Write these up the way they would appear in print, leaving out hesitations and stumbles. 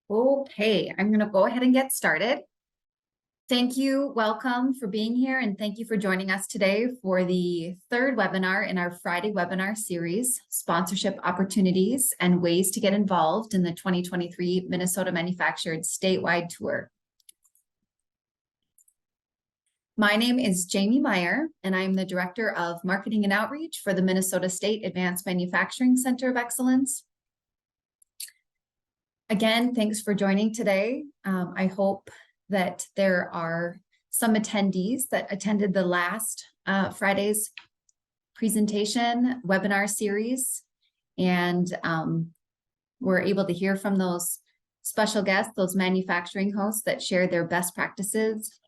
Okay, I'm going to go ahead and get started. Thank you, welcome for being here, and thank you for joining us today for the third webinar in our Friday webinar series, Sponsorship Opportunities and Ways to Get Involved in the 2023 Minnesota Manufactured Statewide Tour. My name is Jamie Meyer, and I'm the Director of Marketing and Outreach for the Minnesota State Advanced Manufacturing Center of Excellence. Again, thanks for joining today. I hope that there are some attendees that attended the last Friday's presentation webinar series, and we're able to hear from those special guests, those manufacturing hosts that share their best practices,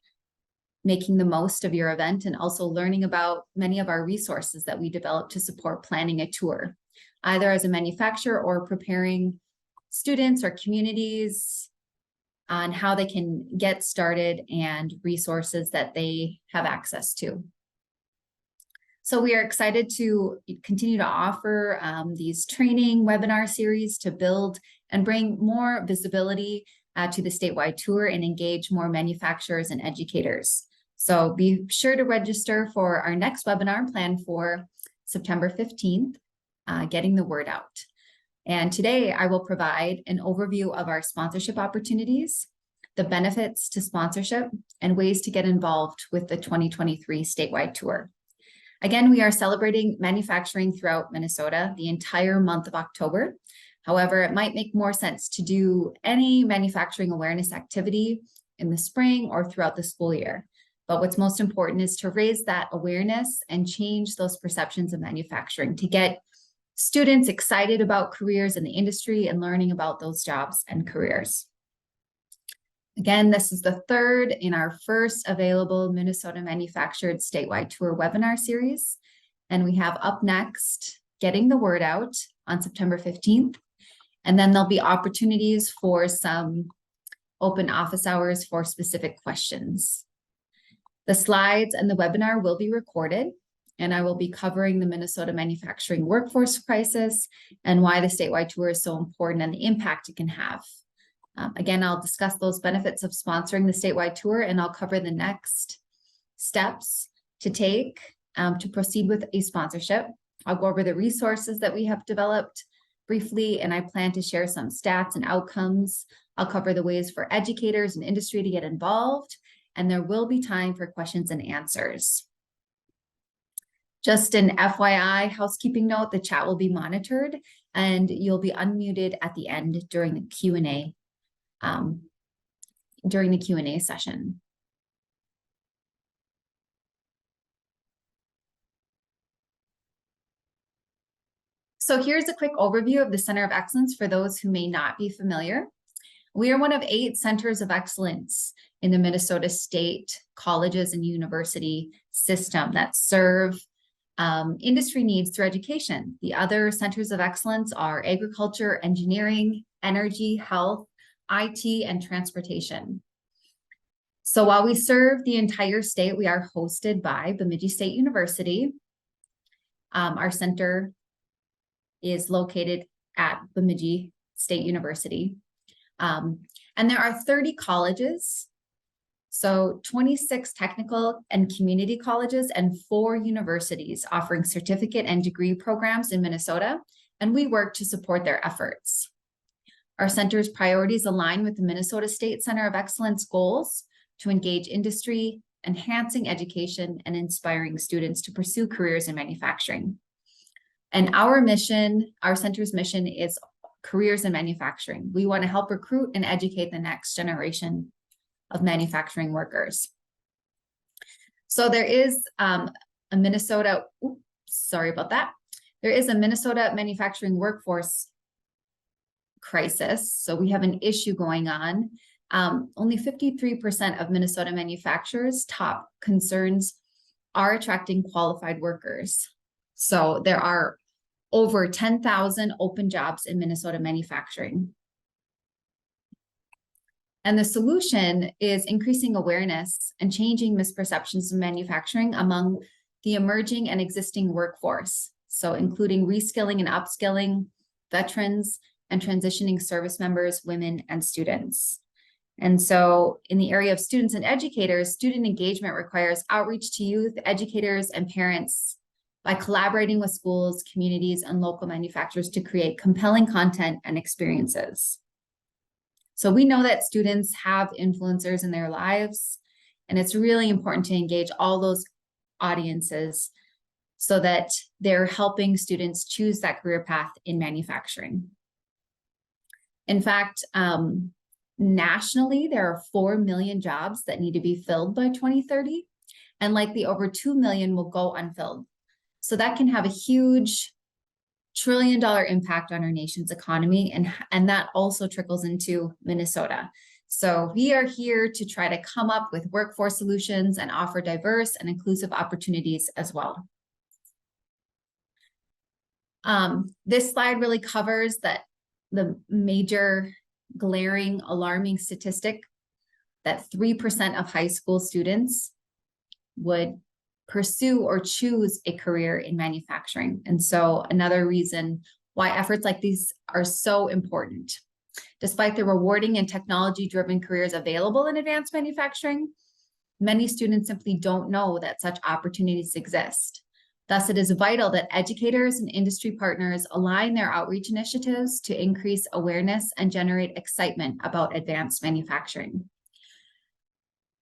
making the most of your event, and also learning about many of our resources that we develop to support planning a tour, either as a manufacturer or preparing students or communities on how they can get started and resources that they have access to. So we are excited to continue to offer these training webinar series to build and bring more visibility to the statewide tour and engage more manufacturers and educators. So be sure to register for our next webinar planned for September 15th, Getting the Word Out. And today I will provide an overview of our sponsorship opportunities, the benefits to sponsorship, and ways to get involved with the 2023 statewide tour. Again, we are celebrating manufacturing throughout Minnesota the entire month of October. However, it might make more sense to do any manufacturing awareness activity in the spring or throughout the school year. But what's most important is to raise that awareness and change those perceptions of manufacturing to get students excited about careers in the industry and learning about those jobs and careers. Again, this is the third in our first available Minnesota Manufactured Statewide Tour webinar series. And we have up next, Getting the Word Out on September 15th. And then there'll be opportunities for some open office hours for specific questions. The slides and the webinar will be recorded, and I will be covering the Minnesota manufacturing workforce crisis and why the statewide tour is so important and the impact it can have. Again, I'll discuss those benefits of sponsoring the statewide tour, and I'll cover the next steps to take to proceed with a sponsorship. I'll go over the resources that we have developed briefly, and I plan to share some stats and outcomes. I'll cover the ways for educators and industry to get involved, and there will be time for questions and answers. Just an FYI housekeeping note, the chat will be monitored and you'll be unmuted at the end during the Q&A session. So here's a quick overview of the Center of Excellence for those who may not be familiar. We are one of 8 centers of excellence in the Minnesota State colleges and university system that serve industry needs through education. The other centers of excellence are agriculture, engineering, energy, health, IT, and transportation. So while we serve the entire state, we are hosted by Bemidji State University. Our center is located at Bemidji State University. And there are 30 colleges, so 26 technical and community colleges and 4 universities offering certificate and degree programs in Minnesota, and we work to support their efforts. Our center's priorities align with the Minnesota State Center of Excellence goals to engage industry, enhancing education, and inspiring students to pursue careers in manufacturing. And our mission, our center's mission is careers in manufacturing. We want to help recruit and educate the next generation of manufacturing workers. So there is a Minnesota, sorry about that. There is a Minnesota manufacturing workforce crisis. So we have an issue going on. Only 53% of Minnesota manufacturers' top concerns are attracting qualified workers. So there are over 10,000 open jobs in Minnesota manufacturing. And the solution is increasing awareness and changing misperceptions of manufacturing among the emerging and existing workforce. So including reskilling and upskilling veterans and transitioning service members, women, and students. And so in the area of students and educators, student engagement requires outreach to youth, educators, and parents by collaborating with schools, communities, and local manufacturers to create compelling content and experiences. So we know that students have influencers in their lives, and it's really important to engage all those audiences so that they're helping students choose that career path in manufacturing. In fact, nationally, there are 4 million jobs that need to be filled by 2030, and likely over 2 million will go unfilled. So that can have a huge trillion-dollar impact on our nation's economy, and that also trickles into Minnesota. So we are here to try to come up with workforce solutions and offer diverse and inclusive opportunities as well. This slide really covers that the major glaring, alarming statistic that 3% of high school students would pursue or choose a career in manufacturing. And so another reason why efforts like these are so important. Despite the rewarding and technology-driven careers available in advanced manufacturing, many students simply don't know that such opportunities exist. Thus, it is vital that educators and industry partners align their outreach initiatives to increase awareness and generate excitement about advanced manufacturing.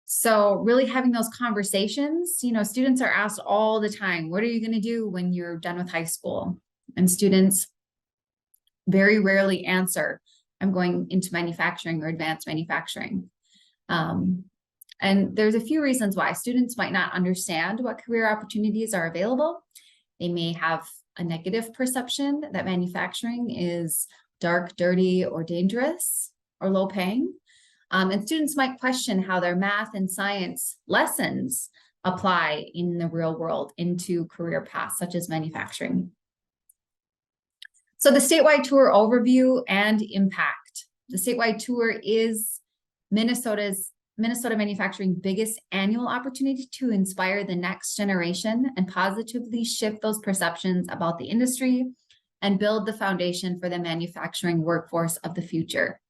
So really having those conversations, students are asked all the time, what are you going to do when you're done with high school? And students very rarely answer, I'm going into manufacturing or advanced manufacturing. And there's a few reasons why. Students might not understand what career opportunities are available. They may have a negative perception that manufacturing is dark, dirty, or dangerous, or low paying. And students might question how their math and science lessons apply in the real world into career paths such as manufacturing. So the statewide tour overview and impact. The statewide tour is Minnesota manufacturing biggest annual opportunity to inspire the next generation and positively shift those perceptions about the industry and build the foundation for the manufacturing workforce of the future.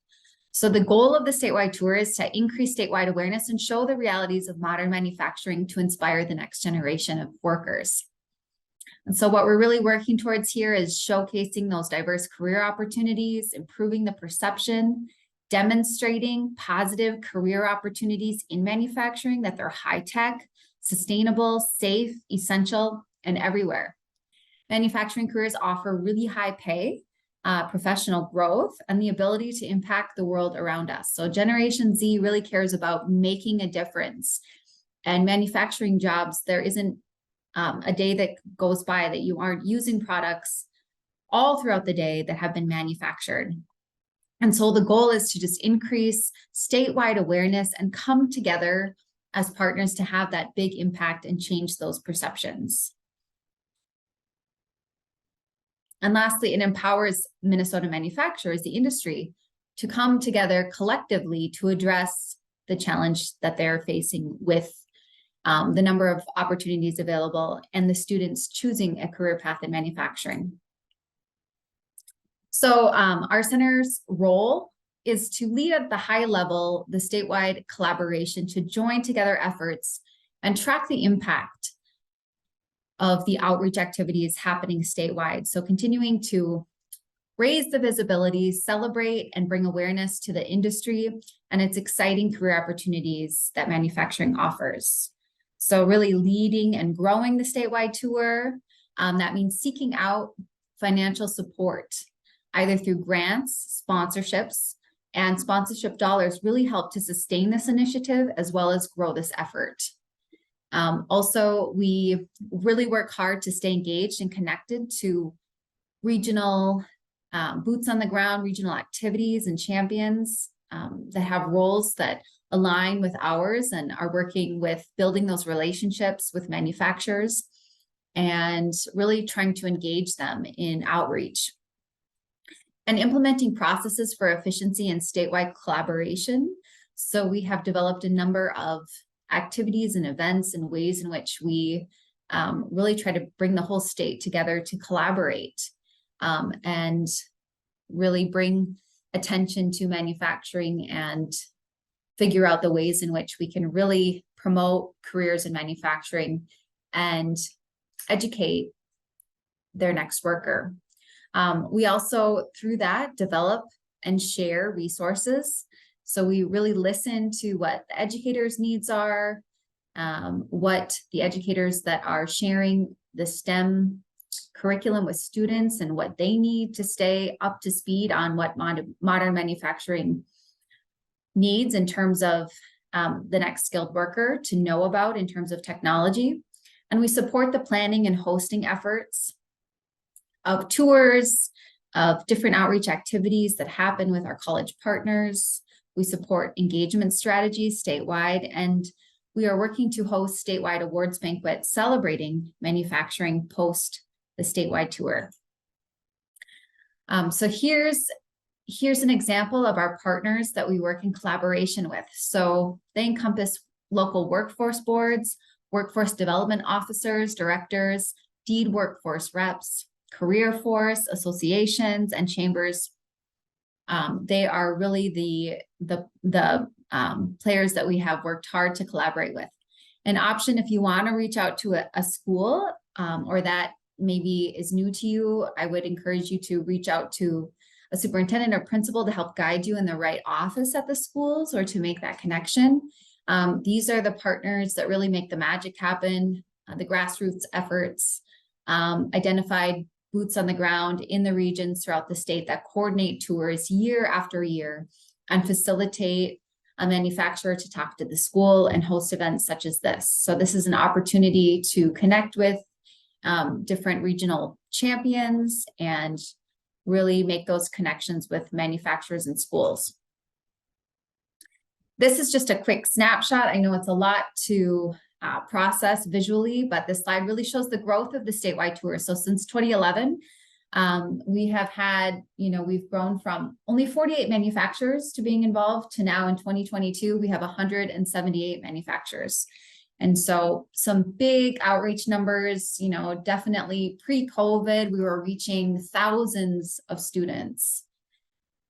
So the goal of the statewide tour is to increase statewide awareness and show the realities of modern manufacturing to inspire the next generation of workers. And so what we're really working towards here is showcasing those diverse career opportunities, improving the perception, demonstrating positive career opportunities in manufacturing, that they're high-tech, sustainable, safe, essential, and everywhere. Manufacturing careers offer really high pay, professional growth, and the ability to impact the world around us. So Generation Z really cares about making a difference. And manufacturing jobs, there isn't a day that goes by that you aren't using products all throughout the day that have been manufactured. And so the goal is to just increase statewide awareness and come together as partners to have that big impact and change those perceptions. And lastly, it empowers Minnesota manufacturers, the industry, to come together collectively to address the challenge that they're facing with the number of opportunities available and the students choosing a career path in manufacturing. So our center's role is to lead at the high level, the statewide collaboration to join together efforts and track the impact of the outreach activities happening statewide. So continuing to raise the visibility, celebrate, and bring awareness to the industry and its exciting career opportunities that manufacturing offers. So really leading and growing the statewide tour. That means seeking out financial support, either through grants, sponsorships, and sponsorship dollars really help to sustain this initiative as well as grow this effort. Also, we really work hard to stay engaged and connected to regional boots on the ground, regional activities and champions that have roles that align with ours and are working with building those relationships with manufacturers and really trying to engage them in outreach. And implementing processes for efficiency and statewide collaboration. So we have developed a number of activities and events and ways in which we really try to bring the whole state together to collaborate and really bring attention to manufacturing and figure out the ways in which we can really promote careers in manufacturing and educate their next worker. We also, through that, develop and share resources. So we really listen to what the educators' needs are, what the educators that are sharing the STEM curriculum with students and what they need to stay up to speed on what modern manufacturing needs in terms of the next skilled worker to know about in terms of technology. And we support the planning and hosting efforts of tours, of different outreach activities that happen with our college partners. We support engagement strategies statewide, and we are working to host statewide awards banquets celebrating manufacturing post the statewide tour. So here's an example of our partners that we work in collaboration with. So they encompass local workforce boards, workforce development officers, directors, deed workforce reps, career force associations, and chambers. They are really the players that we have worked hard to collaborate with. An option, if you want to reach out to a school or that maybe is new to you, I would encourage you to reach out to a superintendent or principal to help guide you in the right office at the schools or to make that connection. These are the partners that really make the magic happen, the grassroots efforts, identified boots on the ground in the regions throughout the state that coordinate tours year after year and facilitate a manufacturer to talk to the school and host events such as this. So this is an opportunity to connect with different regional champions and really make those connections with manufacturers and schools. This is just a quick snapshot. I know it's a lot to process visually, but this slide really shows the growth of the statewide tour. So since 2011, we have had, we've grown from only 48 manufacturers to being involved to now in 2022, we have 178 manufacturers. And so some big outreach numbers, definitely pre-COVID, we were reaching thousands of students,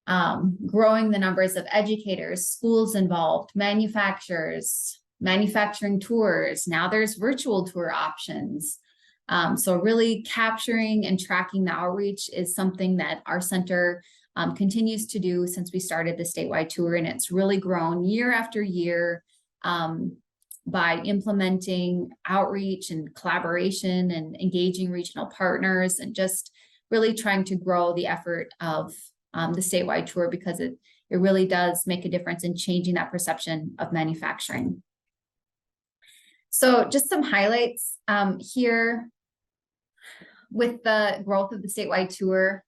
growing the numbers of educators, schools involved, manufacturers, manufacturing tours. Now there's virtual tour options. So really capturing and tracking the outreach is something that our center continues to do since we started the statewide tour, and it's really grown year after year by implementing outreach and collaboration and engaging regional partners and just really trying to grow the effort of the statewide tour, because it really does make a difference in changing that perception of manufacturing. So just some highlights here with the growth of the statewide tour.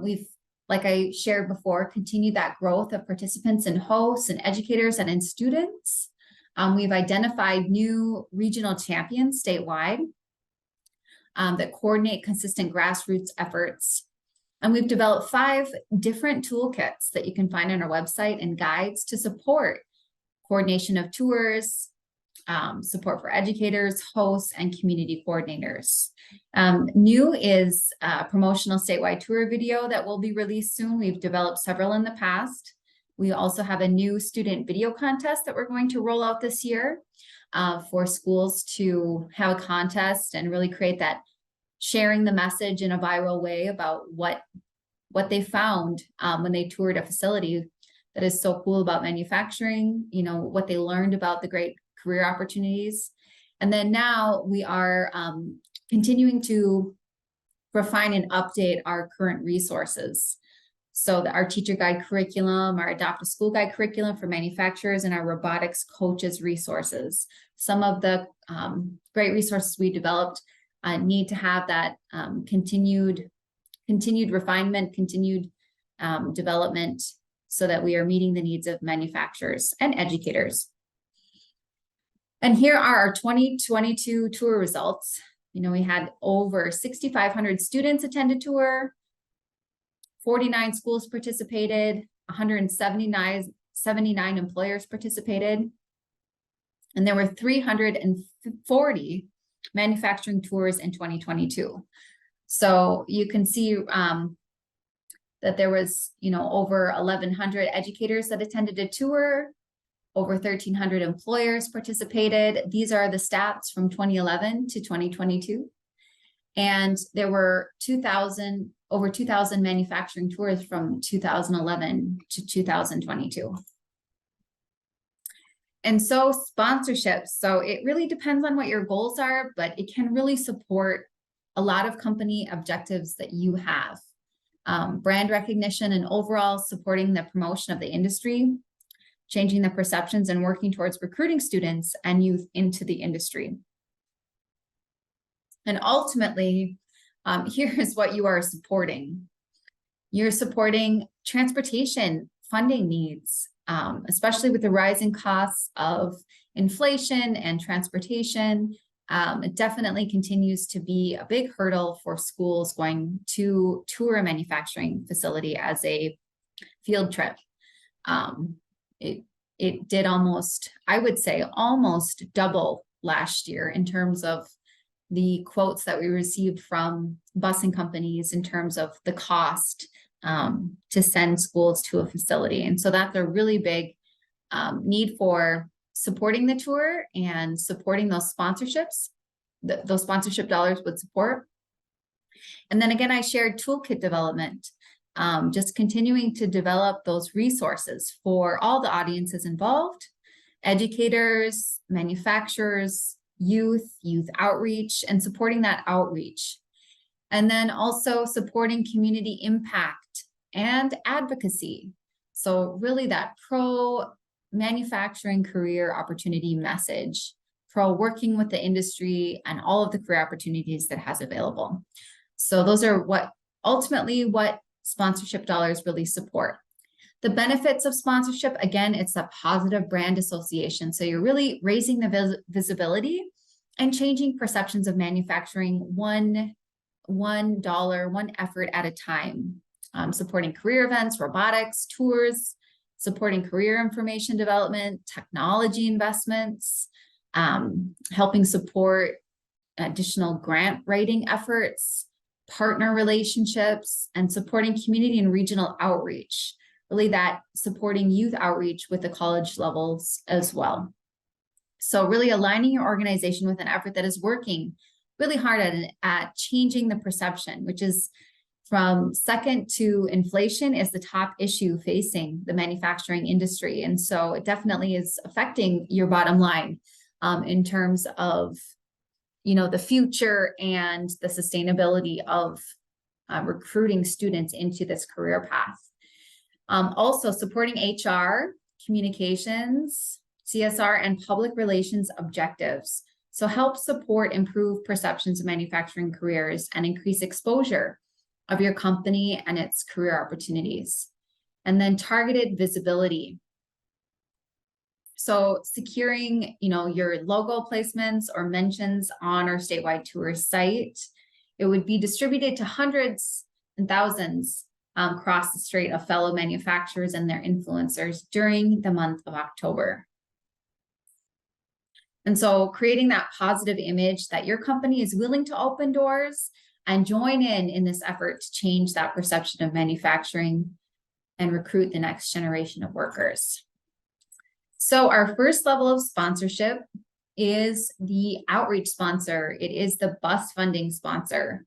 We've, like I shared before, continued that growth of participants and hosts and educators and in students. We've identified new regional champions statewide that coordinate consistent grassroots efforts. And we've developed 5 different toolkits that you can find on our website and guides to support coordination of tours, support for educators, hosts, and community coordinators. New is a promotional statewide tour video that will be released soon. We've developed several in the past. We also have a new student video contest that we're going to roll out this year for schools to have a contest and really create that sharing the message in a viral way about what they found when they toured a facility that is so cool about manufacturing, what they learned about the great career opportunities. And then now we are continuing to refine and update our current resources. So our teacher guide curriculum, our adopt a school guide curriculum for manufacturers, and our robotics coaches resources. Some of the great resources we developed need to have that continued refinement, continued development, so that we are meeting the needs of manufacturers and educators. And here are our 2022 tour results. We had over 6,500 students attend a tour, 49 schools participated, 179 employers participated, and there were 340 manufacturing tours in 2022. So you can see that there was, over 1,100 educators that attended a tour, over 1,300 employers participated. These are the stats from 2011 to 2022. And there were over 2,000 manufacturing tours from 2011 to 2022. And so sponsorships. So it really depends on what your goals are, but it can really support a lot of company objectives that you have. Brand recognition and overall supporting the promotion of the industry, changing the perceptions and working towards recruiting students and youth into the industry. And ultimately, here is what you are supporting. You're supporting transportation funding needs, especially with the rising costs of inflation and transportation. It definitely continues to be a big hurdle for schools going to tour a manufacturing facility as a field trip. It did almost, I would say, almost double last year in terms of the quotes that we received from busing companies in terms of the cost to send schools to a facility. And so that's a really big need for supporting the tour and supporting those sponsorships, those sponsorship dollars would support. And then again, I shared toolkit development, just continuing to develop those resources for all the audiences involved, educators, manufacturers, youth outreach, and supporting that outreach. And then also supporting community impact and advocacy. So really that pro-manufacturing career opportunity message, pro-working with the industry and all of the career opportunities that has available. So those are ultimately what sponsorship dollars really support. The benefits of sponsorship, again, it's a positive brand association. So you're really raising the visibility and changing perceptions of manufacturing one effort at a time. Supporting career events, robotics, tours, supporting career information development, technology investments, helping support additional grant writing efforts, partner relationships, and supporting community and regional outreach. Really that supporting youth outreach with the college levels as well. So really aligning your organization with an effort that is working really hard at changing the perception, which is from second to inflation is the top issue facing the manufacturing industry. And so it definitely is affecting your bottom line in terms of, the future and the sustainability of recruiting students into this career path. Also supporting HR, communications, CSR, and public relations objectives. So help support improve perceptions of manufacturing careers and increase exposure of your company and its career opportunities. And then targeted visibility. So securing, your logo placements or mentions on our statewide tour site. It would be distributed to hundreds and thousands across the strait of fellow manufacturers and their influencers during the month of October. And so creating that positive image that your company is willing to open doors and join in this effort to change that perception of manufacturing and recruit the next generation of workers. So our first level of sponsorship is the outreach sponsor. It is the bus funding sponsor.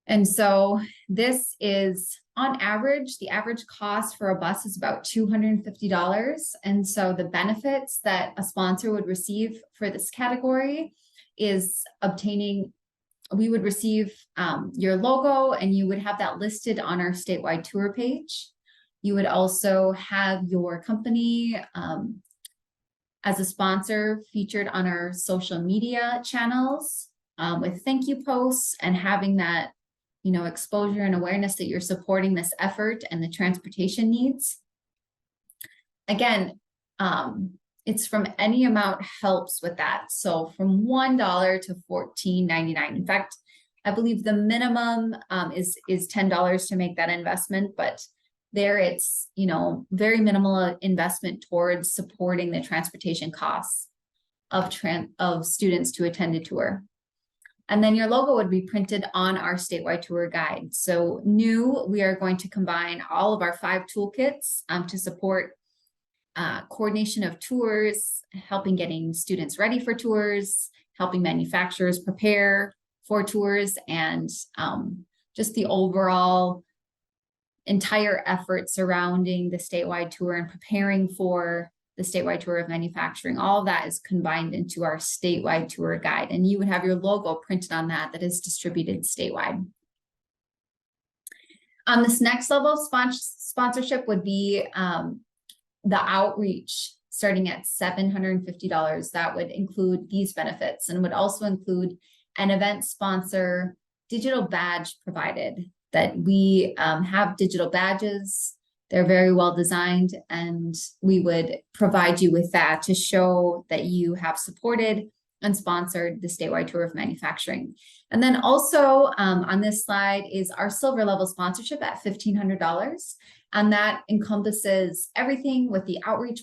And so this is on average, the average cost for a bus is about $250. And so the benefits that a sponsor would receive for this category is we would receive your logo and you would have that listed on our statewide tour page. You would also have your company as a sponsor featured on our social media channels with thank you posts and having that exposure and awareness that you're supporting this effort and the transportation needs. Again, it's from any amount helps with that. So from $1 to $14.99. In fact, I believe the minimum is $10 to make that investment, but there it's, very minimal investment towards supporting the transportation costs of students to attend a tour. And then your logo would be printed on our statewide tour guide. So new, we are going to combine all of our 5 toolkits to support coordination of tours, helping getting students ready for tours, helping manufacturers prepare for tours, and just the overall entire effort surrounding the statewide tour and preparing for the statewide tour of manufacturing. All of that is combined into our statewide tour guide, and you would have your logo printed on that is distributed statewide. This next level of sponsorship would be the outreach starting at $750. That would include these benefits and would also include an event sponsor, digital badge provided, that we have digital badges. They're very well designed, and we would provide you with that to show that you have supported and sponsored the statewide tour of manufacturing. And then also on this slide is our silver level sponsorship at $1,500. And that encompasses everything with the outreach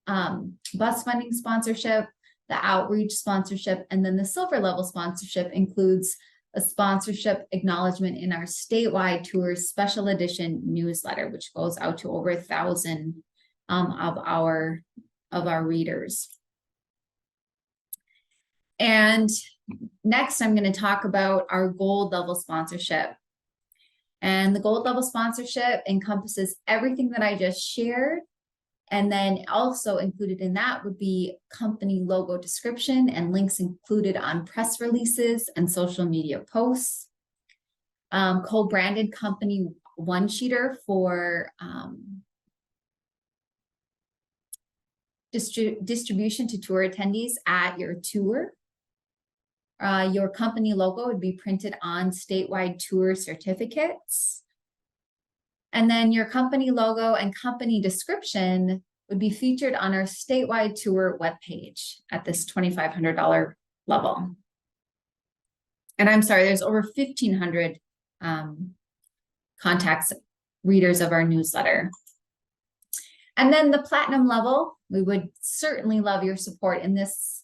bus funding sponsorship, the outreach sponsorship, and then the silver level sponsorship includes a sponsorship acknowledgement in our statewide tour special edition newsletter, which goes out to over 1,000 of our readers. And next, I'm going to talk about our gold level sponsorship. And the gold level sponsorship encompasses everything that I just shared. And then also included in that would be company logo description and links included on press releases and social media posts. Co-branded company one-sheeter for distribution to tour attendees at your tour. Your company logo would be printed on statewide tour certificates. And then your company logo and company description would be featured on our statewide tour webpage at this $2,500 level. And I'm sorry, there's over 1,500 contacts, readers of our newsletter. And then the platinum level, we would certainly love your support in this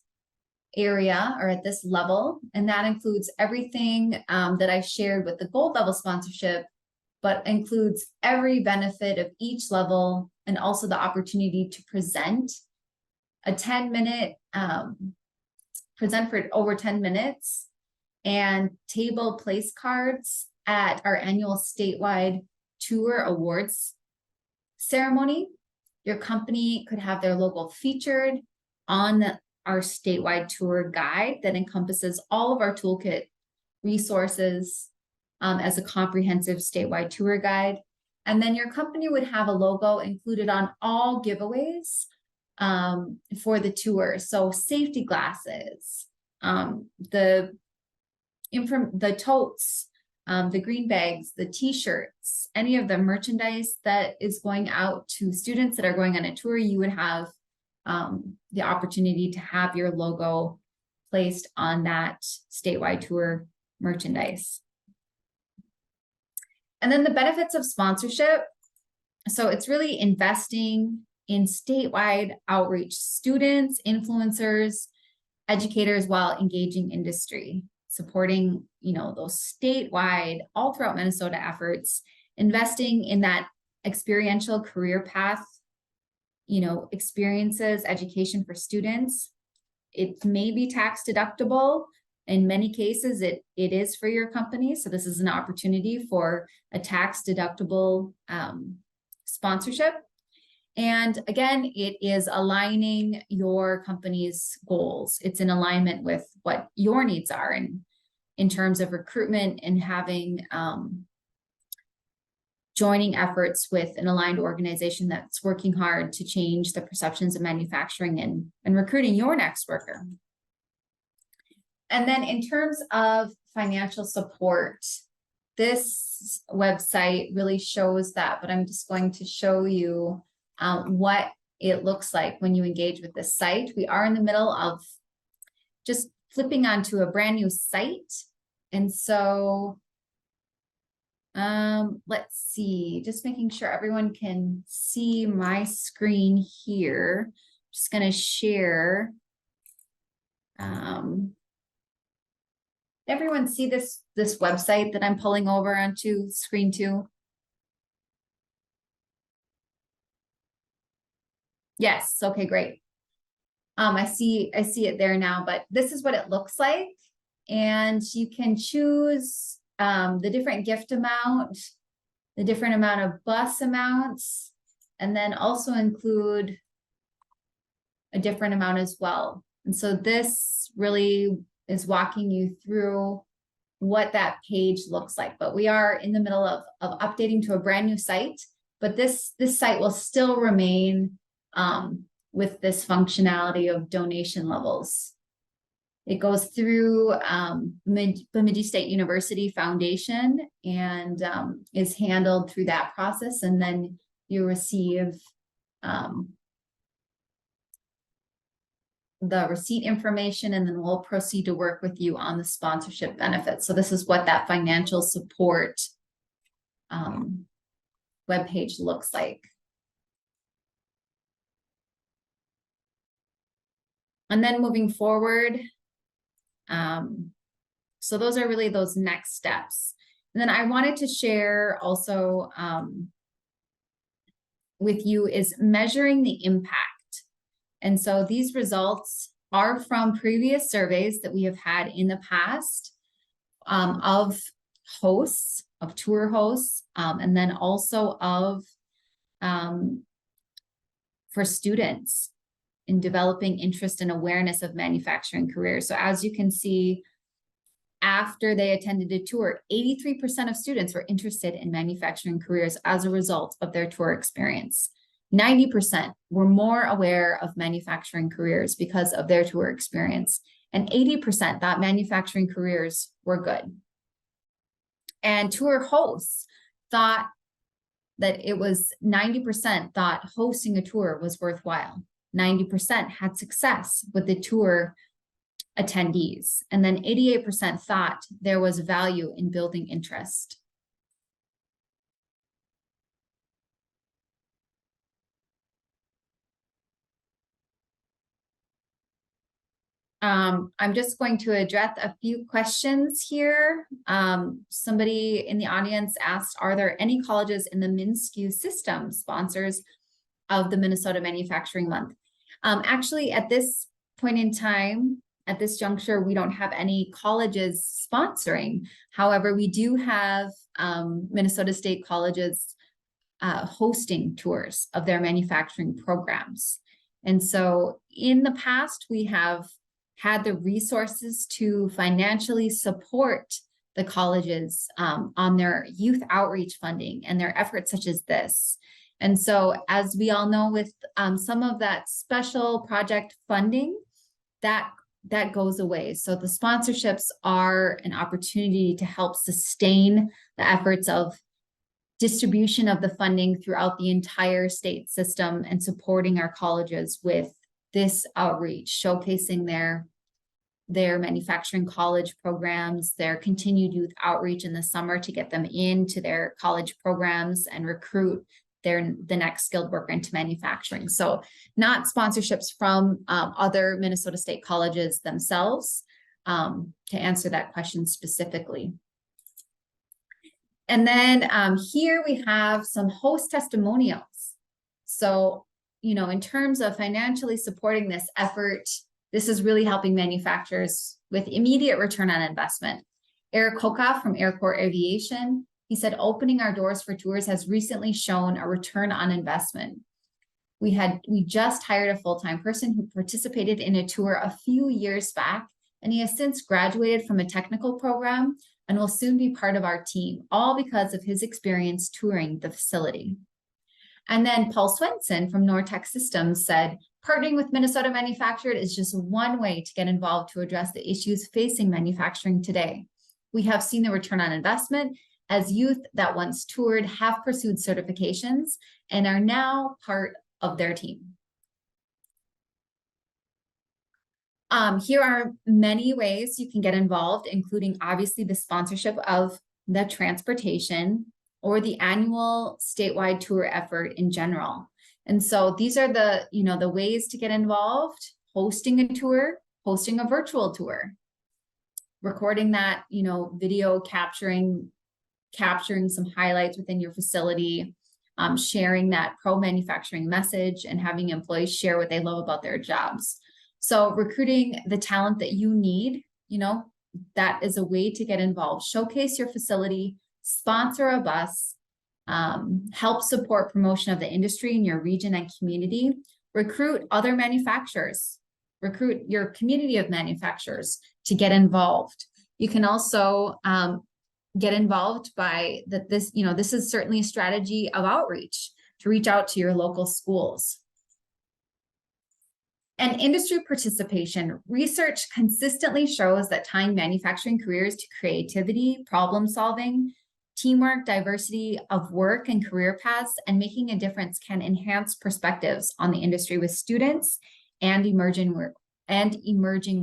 area or at this level. And that includes everything that I shared with the gold level sponsorship, but includes every benefit of each level and also the opportunity to present a 10-minute, present for over 10 minutes and table place cards at our annual statewide tour awards ceremony. Your company could have their logo featured on our statewide tour guide that encompasses all of our toolkit resources as a comprehensive statewide tour guide. And then your company would have a logo included on all giveaways for the tour. So safety glasses, the totes, the green bags, the t-shirts, any of the merchandise that is going out to students that are going on a tour, you would have the opportunity to have your logo placed on that statewide tour merchandise. And then the benefits of sponsorship. So it's really investing in statewide outreach, students, influencers, educators, while engaging industry, supporting, those statewide, all throughout Minnesota efforts, investing in that experiential career path, experiences, education for students. It may be tax deductible. In many cases, it is for your company. So this is an opportunity for a tax deductible sponsorship. And again, it is aligning your company's goals. It's in alignment with what your needs are in terms of recruitment and having joining efforts with an aligned organization that's working hard to change the perceptions of manufacturing and recruiting your next worker. And then in terms of financial support, this website really shows that, but I'm just going to show you what it looks like when you engage with this site. We are in the middle of just flipping onto a brand new site. And so let's see, just making sure everyone can see my screen here. Just going to share. Everyone see this website that I'm pulling over onto screen 2? Yes, okay, great. I see it there now, but this is what it looks like. And you can choose the different gift amount, the different amount of bus amounts, and then also include a different amount as well. And so this really is walking you through what that page looks like. But we are in the middle of updating to a brand new site, but this site will still remain with this functionality of donation levels. It goes through Bemidji State University Foundation and is handled through that process. And then you receive the receipt information, and then we'll proceed to work with you on the sponsorship benefits. So this is what that financial support webpage looks like. And then moving forward, so those are really those next steps. And then I wanted to share also with you is measuring the impact. And so these results are from previous surveys that we have had in the past of hosts, of tour hosts, and then also of for students in developing interest and awareness of manufacturing careers. So as you can see, after they attended a tour, 83% of students were interested in manufacturing careers as a result of their tour experience. 90% were more aware of manufacturing careers because of their tour experience, and 80% thought manufacturing careers were good. And tour hosts thought that it was 90% thought hosting a tour was worthwhile. 90% had success with the tour attendees, and then 88% thought there was value in building interest. I'm just going to address a few questions here. Somebody in the audience asked, are there any colleges in the MnSCU system sponsors of the Minnesota Manufacturing Month? Actually, at this point in time, at this juncture, we don't have any colleges sponsoring. However, we do have Minnesota State colleges hosting tours of their manufacturing programs. And so in the past, we have had the resources to financially support the colleges on their youth outreach funding and their efforts such as this. And so as we all know, with some of that special project funding, that goes away. So the sponsorships are an opportunity to help sustain the efforts of distribution of the funding throughout the entire state system and supporting our colleges with this outreach, showcasing their manufacturing college programs, their continued youth outreach in the summer to get them into their college programs and recruit the next skilled worker into manufacturing. So not sponsorships from other Minnesota State colleges themselves, to answer that question specifically. And then here we have some host testimonials. So, you know, in terms of financially supporting this effort, this is really helping manufacturers with immediate return on investment. Eric Kokoff from Airport Aviation, he said, opening our doors for tours has recently shown a return on investment. We just hired a full-time person who participated in a tour a few years back, and he has since graduated from a technical program and will soon be part of our team, all because of his experience touring the facility. And then Paul Swenson from Nortech Systems said, partnering with Minnesota Manufactured is just one way to get involved to address the issues facing manufacturing today. We have seen the return on investment as youth that once toured have pursued certifications and are now part of their team. Here are many ways you can get involved, including obviously the sponsorship of the transportation or the annual statewide tour effort in general. And so these are the ways to get involved: hosting a tour, hosting a virtual tour. recording that, video capturing some highlights within your facility, sharing that pro-manufacturing message and having employees share what they love about their jobs. So recruiting the talent that you need, that is a way to get involved. Showcase your facility, sponsor a bus, help support promotion of the industry in your region and community, recruit other manufacturers, recruit your community of manufacturers to get involved. You can also get involved by that. This is certainly a strategy of outreach to reach out to your local schools. And industry participation. Research consistently shows that tying manufacturing careers to creativity, problem solving, teamwork, diversity of work and career paths, and making a difference can enhance perspectives on the industry with students and emerging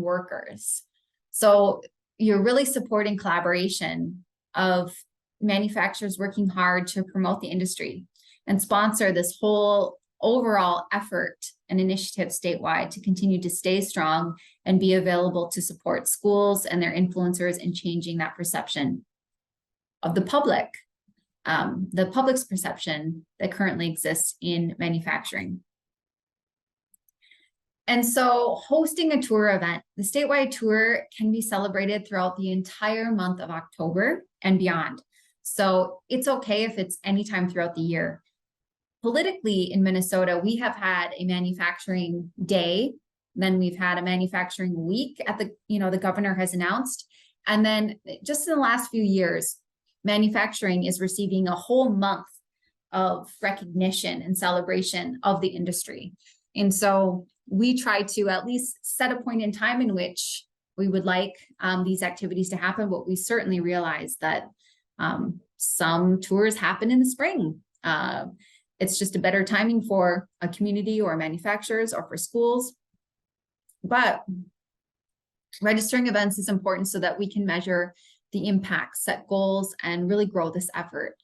workers. So you're really supporting collaboration of manufacturers working hard to promote the industry and sponsor this whole overall effort and initiative statewide to continue to stay strong and be available to support schools and their influencers in changing that perception of the public's perception that currently exists in manufacturing. And so hosting a tour event, the statewide tour can be celebrated throughout the entire month of October and beyond. So it's okay if it's anytime throughout the year. Politically in Minnesota, we have had a manufacturing day, then we've had a manufacturing week at the governor has announced. And then just in the last few years, manufacturing is receiving a whole month of recognition and celebration of the industry. And so we try to at least set a point in time in which we would like these activities to happen, but we certainly realize that some tours happen in the spring. It's just a better timing for a community or manufacturers or for schools. But registering events is important so that we can measure the impact, set goals, and really grow this effort.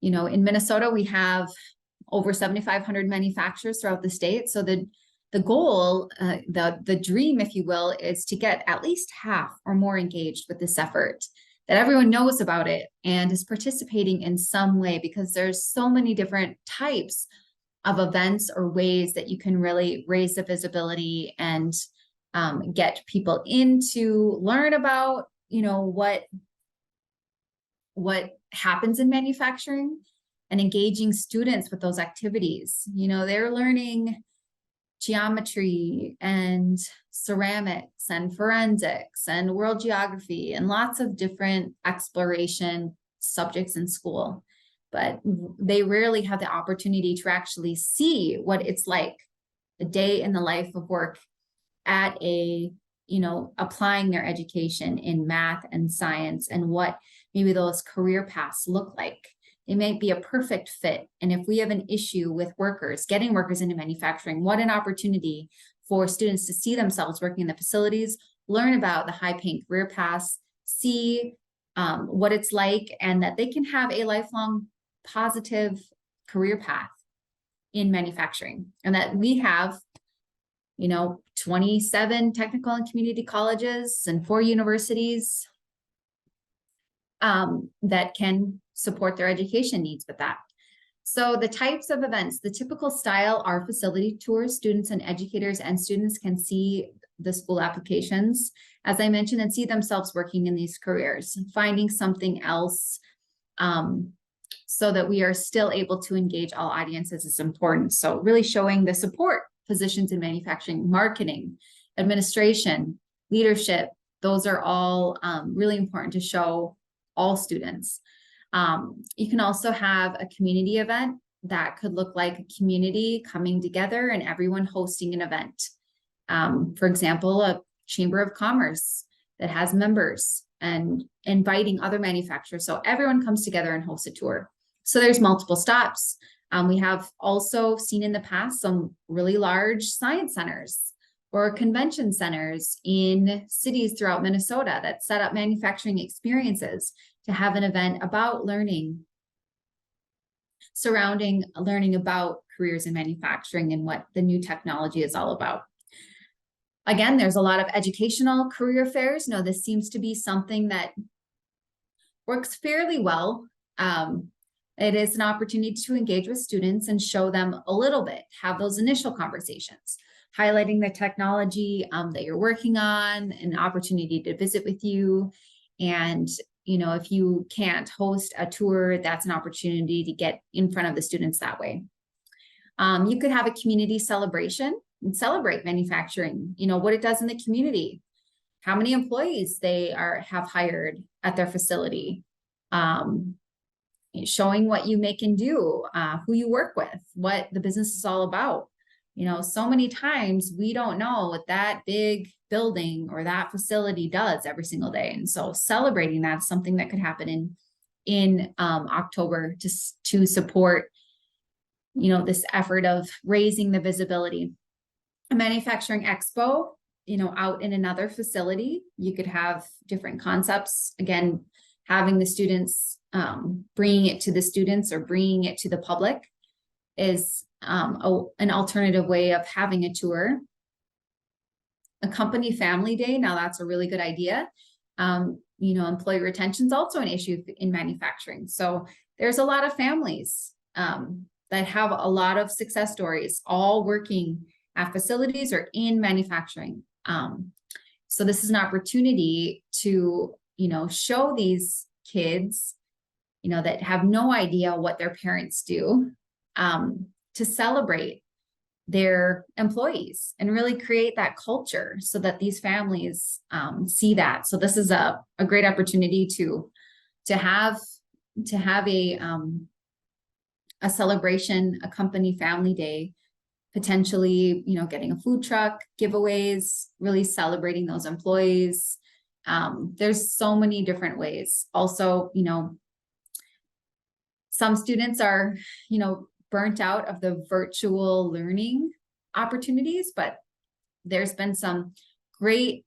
In Minnesota, we have over 7,500 manufacturers throughout the state. So the goal, the dream, if you will, is to get at least half or more engaged with this effort, that everyone knows about it and is participating in some way, because there's so many different types of events or ways that you can really raise the visibility and get people in to learn about, what happens in manufacturing, and engaging students with those activities. They're learning geometry and ceramics and forensics and world geography and lots of different exploration subjects in school, but they rarely have the opportunity to actually see what it's like a day in the life of work at applying their education in math and science and what maybe those career paths look like. They might be a perfect fit. And if we have an issue with getting workers into manufacturing, what an opportunity for students to see themselves working in the facilities, learn about the high-paying career paths, see what it's like, and that they can have a lifelong positive career path in manufacturing. And that we have 27 technical and community colleges and 4 universities that can support their education needs with that. So the types of events, the typical style are facility tours. Students and educators and students can see the school applications, as I mentioned, and see themselves working in these careers. Finding something else so that we are still able to engage all audiences is important. So really showing the support positions in manufacturing, marketing, administration, leadership, those are all really important to show all students. You can also have a community event that could look like a community coming together and everyone hosting an event. For example, a chamber of commerce that has members and inviting other manufacturers. So everyone comes together and hosts a tour. So there's multiple stops. We have also seen in the past some really large science centers or convention centers in cities throughout Minnesota that set up manufacturing experiences to have an event about surrounding learning about careers in manufacturing and what the new technology is all about. Again, there's a lot of educational career fairs. You know, this seems to be something that works fairly well. It is an opportunity to engage with students and show them a little bit, have those initial conversations, highlighting the technology that you're working on, an opportunity to visit with you. And, you know, if you can't host a tour, that's an opportunity to get in front of the students that way. You could have a community celebration and celebrate manufacturing, you know, what it does in the community, how many employees they have hired at their facility, showing what you make and do, who you work with, what the business is all about. You know, so many times we don't know what that big building or that facility does every single day. And so celebrating that is something that could happen in October to support, you know, this effort of raising the visibility. A manufacturing expo, you know, out in another facility, you could have different concepts. Again, having the students, bringing it to the students or bringing it to the public is an alternative way of having a tour. A company family day, now that's a really good idea. You know, employee retention is also an issue in manufacturing. So there's a lot of families that have a lot of success stories, all working at facilities or in manufacturing. So this is an opportunity to, you know, show these kids, you know, that have no idea what their parents do, to celebrate their employees and really create that culture so that these families see that. So this is a great opportunity to have a celebration, a company family day, potentially, you know, getting a food truck, giveaways, really celebrating those employees. There's so many different ways. Also, you know, some students are, you know, burnt out of the virtual learning opportunities, but there's been some great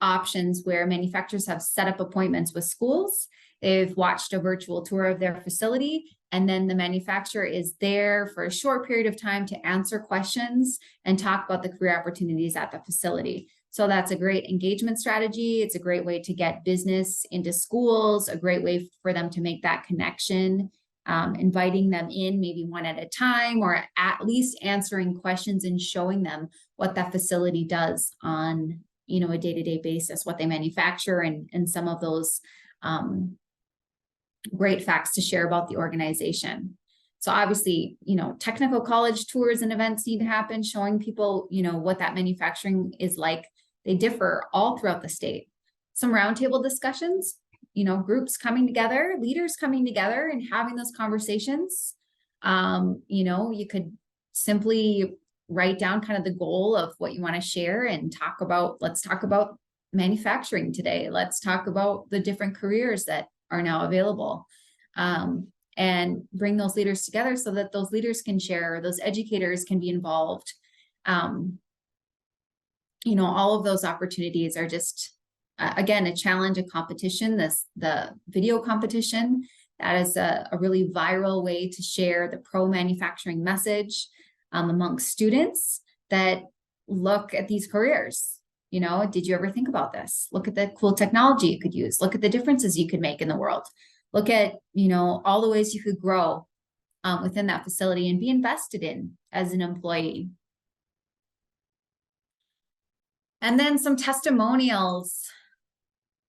options where manufacturers have set up appointments with schools. They've watched a virtual tour of their facility, and then the manufacturer is there for a short period of time to answer questions and talk about the career opportunities at the facility. So that's a great engagement strategy. It's a great way to get business into schools, a great way for them to make that connection, inviting them in maybe one at a time, or at least answering questions and showing them what that facility does on, you know, a day-to-day basis, what they manufacture, and some of those great facts to share about the organization. So obviously, you know, technical college tours and events need to happen, showing people, you know, what that manufacturing is like. They differ all throughout the state. Some roundtable discussions, you know, groups coming together, leaders coming together and having those conversations. You know, you could simply write down kind of the goal of what you want to share and talk about. Let's talk about manufacturing today. Let's talk about the different careers that are now available, and bring those leaders together so that those leaders can share, those educators can be involved. You know, all of those opportunities are just, again, a challenge, a competition. The video competition, that is a really viral way to share the pro manufacturing message amongst students that look at these careers. You know, did you ever think about this? Look at the cool technology you could use. Look at the differences you could make in the world. Look at, you know, all the ways you could grow within that facility and be invested in as an employee. And then some testimonials.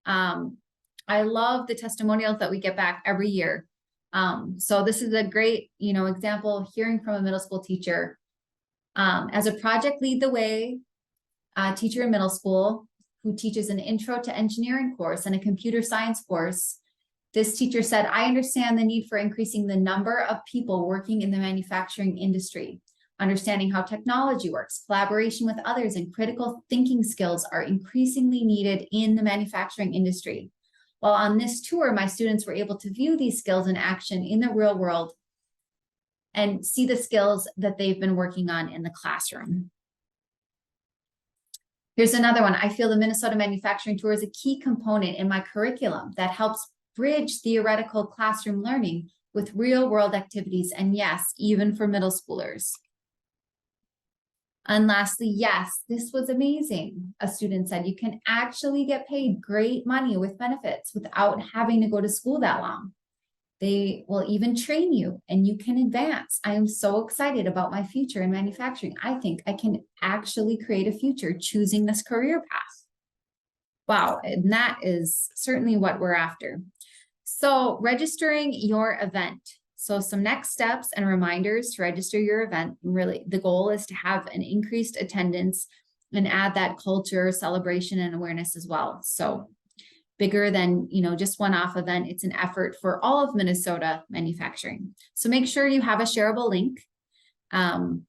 I love the testimonials that we get back every year. So this is a great, you know, example, hearing from a middle school teacher. As a project lead the way teacher in middle school who teaches an intro to engineering course and a computer science course, this teacher said, I understand the need for increasing the number of people working in the manufacturing industry. Understanding how technology works, collaboration with others, and critical thinking skills are increasingly needed in the manufacturing industry. While on this tour, my students were able to view these skills in action in the real world and see the skills that they've been working on in the classroom. Here's another one. I feel the Minnesota Manufacturing Tour is a key component in my curriculum that helps bridge theoretical classroom learning with real world activities, and yes, even for middle schoolers. And lastly, yes, this was amazing. A student said you can actually get paid great money with benefits without having to go to school that long. They will even train you and you can advance. I am so excited about my future in manufacturing. I think I can actually create a future choosing this career path. Wow, and that is certainly what we're after. So registering your event. So some next steps and reminders to register your event. Really, the goal is to have an increased attendance and add that culture, celebration, and awareness as well. So bigger than, just one-off event. It's an effort for all of Minnesota manufacturing. So make sure you have a shareable link. Again,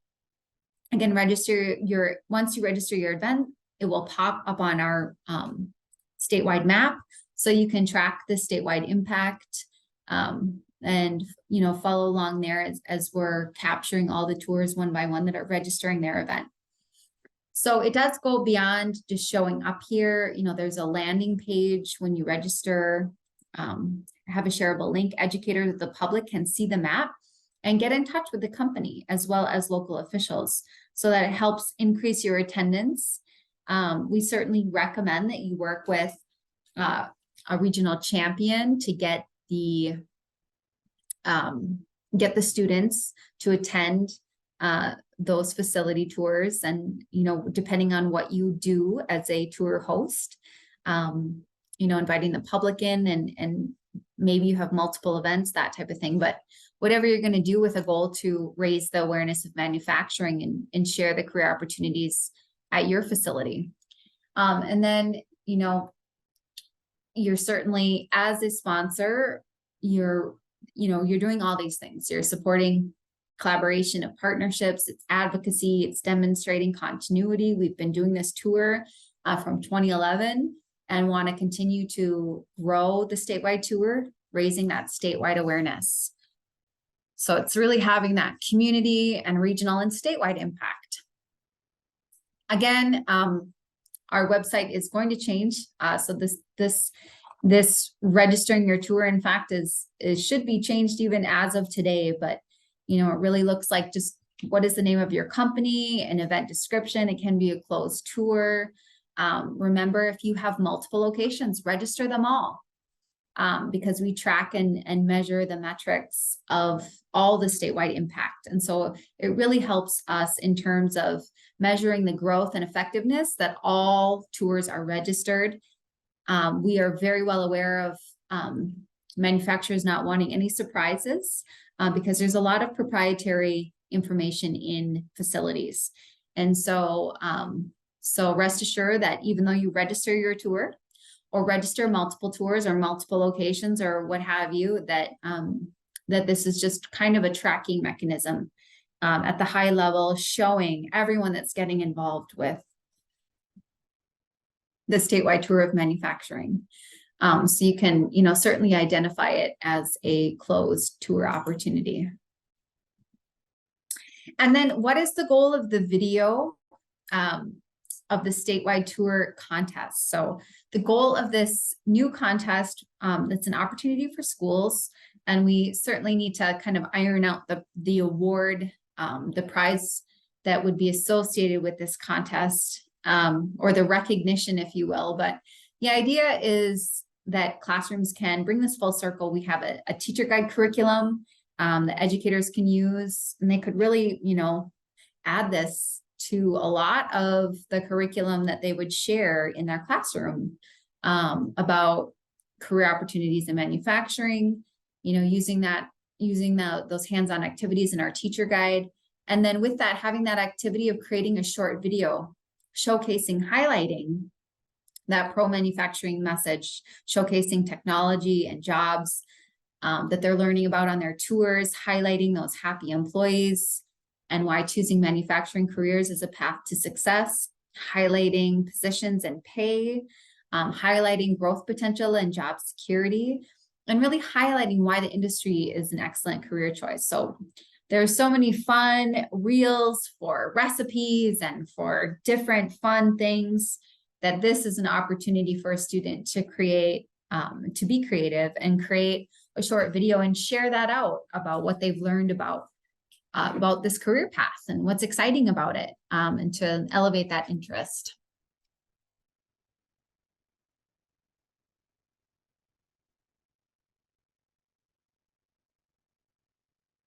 once you register your event, it will pop up on our statewide map. So you can track the statewide impact and follow along there as we're capturing all the tours one by one that are registering their event. So it does go beyond just showing up here. There's a landing page when you register, have a shareable link. Educators of the public can see the map and get in touch with the company as well as local officials so that it helps increase your attendance. We certainly recommend that you work with a regional champion to get the students to attend those facility tours. And, depending on what you do as a tour host, inviting the public in and maybe you have multiple events, that type of thing. But whatever you're going to do with a goal to raise the awareness of manufacturing and share the career opportunities at your facility. And then, you're certainly, as a sponsor, you're doing all these things. You're supporting collaboration of partnerships, it's advocacy, it's demonstrating continuity. We've been doing this tour from 2011 and want to continue to grow the statewide tour, raising that statewide awareness. So it's really having that community and regional and statewide impact. Again, our website is going to change. So this registering your tour, in fact, should be changed even as of today, but it really looks like just what is the name of your company, an event description. It can be a closed tour. Remember, if you have multiple locations, register them all because we track and measure the metrics of all the statewide impact. And so it really helps us in terms of measuring the growth and effectiveness that all tours are registered. We are very well aware of manufacturers not wanting any surprises because there's a lot of proprietary information in facilities. And so, so rest assured that even though you register your tour or register multiple tours or multiple locations or what have you, that this is just kind of a tracking mechanism at the high level, showing everyone that's getting involved with the statewide tour of manufacturing. So you can, certainly identify it as a closed tour opportunity. And then what is the goal of the video of the statewide tour contest? So the goal of this new contest, it's an opportunity for schools, and we certainly need to kind of iron out the award, the prize that would be associated with this contest, or the recognition, if you will. But the idea is that classrooms can bring this full circle. We have a teacher guide curriculum that educators can use, and they could really, add this to a lot of the curriculum that they would share in their classroom about career opportunities in manufacturing, using those hands-on activities in our teacher guide. And then with that, having that activity of creating a short video showcasing, highlighting that pro-manufacturing message, showcasing technology and jobs that they're learning about on their tours, highlighting those happy employees and why choosing manufacturing careers is a path to success, highlighting positions and pay, highlighting growth potential and job security, and really highlighting why the industry is an excellent career choice. So there's so many fun reels for recipes and for different fun things that this is an opportunity for a student to create, to be creative and create a short video and share that out about what they've learned about about this career path and what's exciting about it, and to elevate that interest.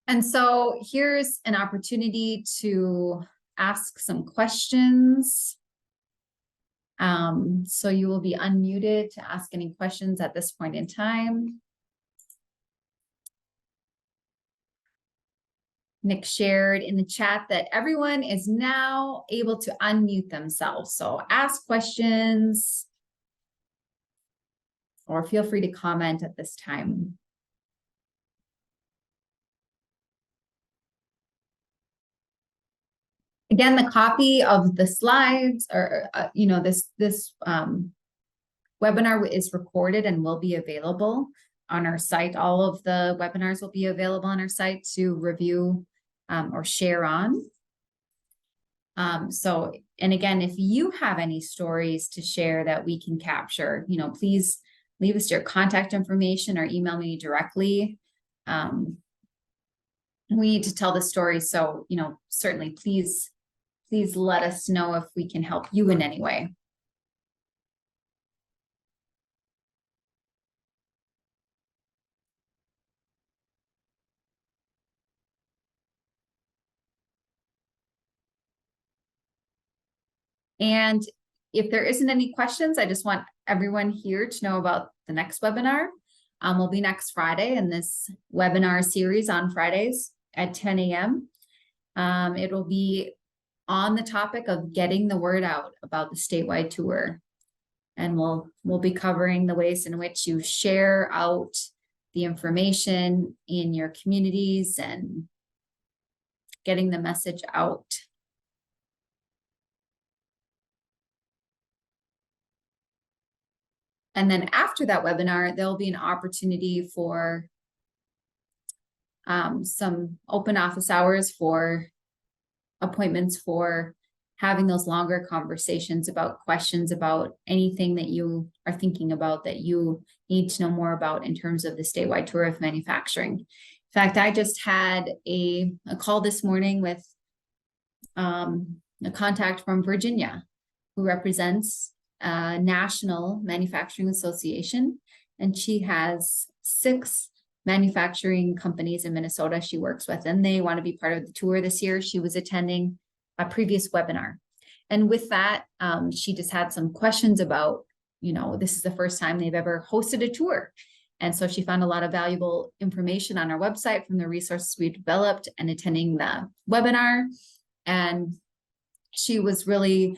And so here's an opportunity to ask some questions. So you will be unmuted to ask any questions at this point in time. Nick shared in the chat that everyone is now able to unmute themselves. So ask questions or feel free to comment at this time. Again, the copy of the slides or, this webinar is recorded and will be available on our site. All of the webinars will be available on our site to review or share on. And again, if you have any stories to share that we can capture, please leave us your contact information or email me directly. We need to tell the story. So, certainly please let us know if we can help you in any way. And if there isn't any questions, I just want everyone here to know about the next webinar. Will be next Friday in this webinar series on Fridays at 10 a.m. It will be on the topic of getting the word out about the statewide tour. And we'll be covering the ways in which you share out the information in your communities and getting the message out. And then after that webinar, there'll be an opportunity for some open office hours for appointments for having those longer conversations about questions about anything that you are thinking about that you need to know more about in terms of the statewide tour of manufacturing. In fact, I just had a call this morning with a contact from Virginia who represents National Manufacturing Association, and she has 6 manufacturing companies in Minnesota she works with, and they want to be part of the tour this year. She was attending a previous webinar, and with that, she just had some questions about, this is the first time they've ever hosted a tour, and so she found a lot of valuable information on our website from the resources we developed and attending the webinar, and she was really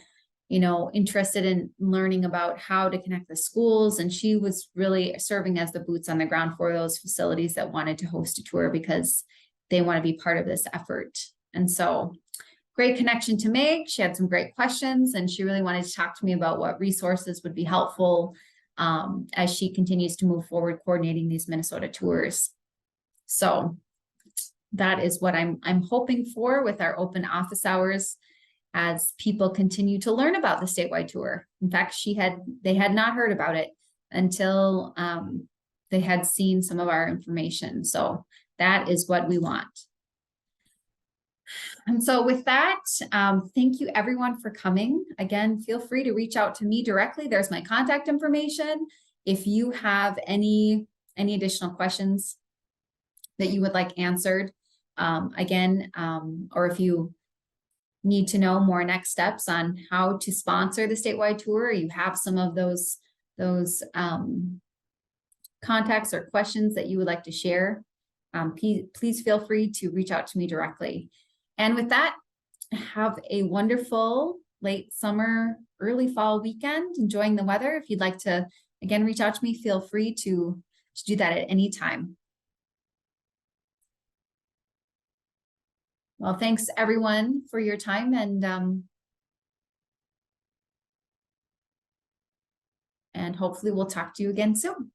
interested in learning about how to connect the schools. And she was really serving as the boots on the ground for those facilities that wanted to host a tour because they want to be part of this effort. And so great connection to make. She had some great questions and she really wanted to talk to me about what resources would be helpful as she continues to move forward coordinating these Minnesota tours. So that is what I'm hoping for with our open office hours as people continue to learn about the statewide tour. In fact, they had not heard about it until they had seen some of our information. So that is what we want. And so with that, thank you everyone for coming. Again, feel free to reach out to me directly. There's my contact information. If you have any additional questions that you would like answered, or if you need to know more next steps on how to sponsor the statewide tour, you have some of those contacts or questions that you would like to share, please feel free to reach out to me directly. And with that, have a wonderful late summer, early fall weekend, enjoying the weather. If you'd like to, again, reach out to me, feel free to do that at any time. Well, thanks everyone for your time, and hopefully we'll talk to you again soon.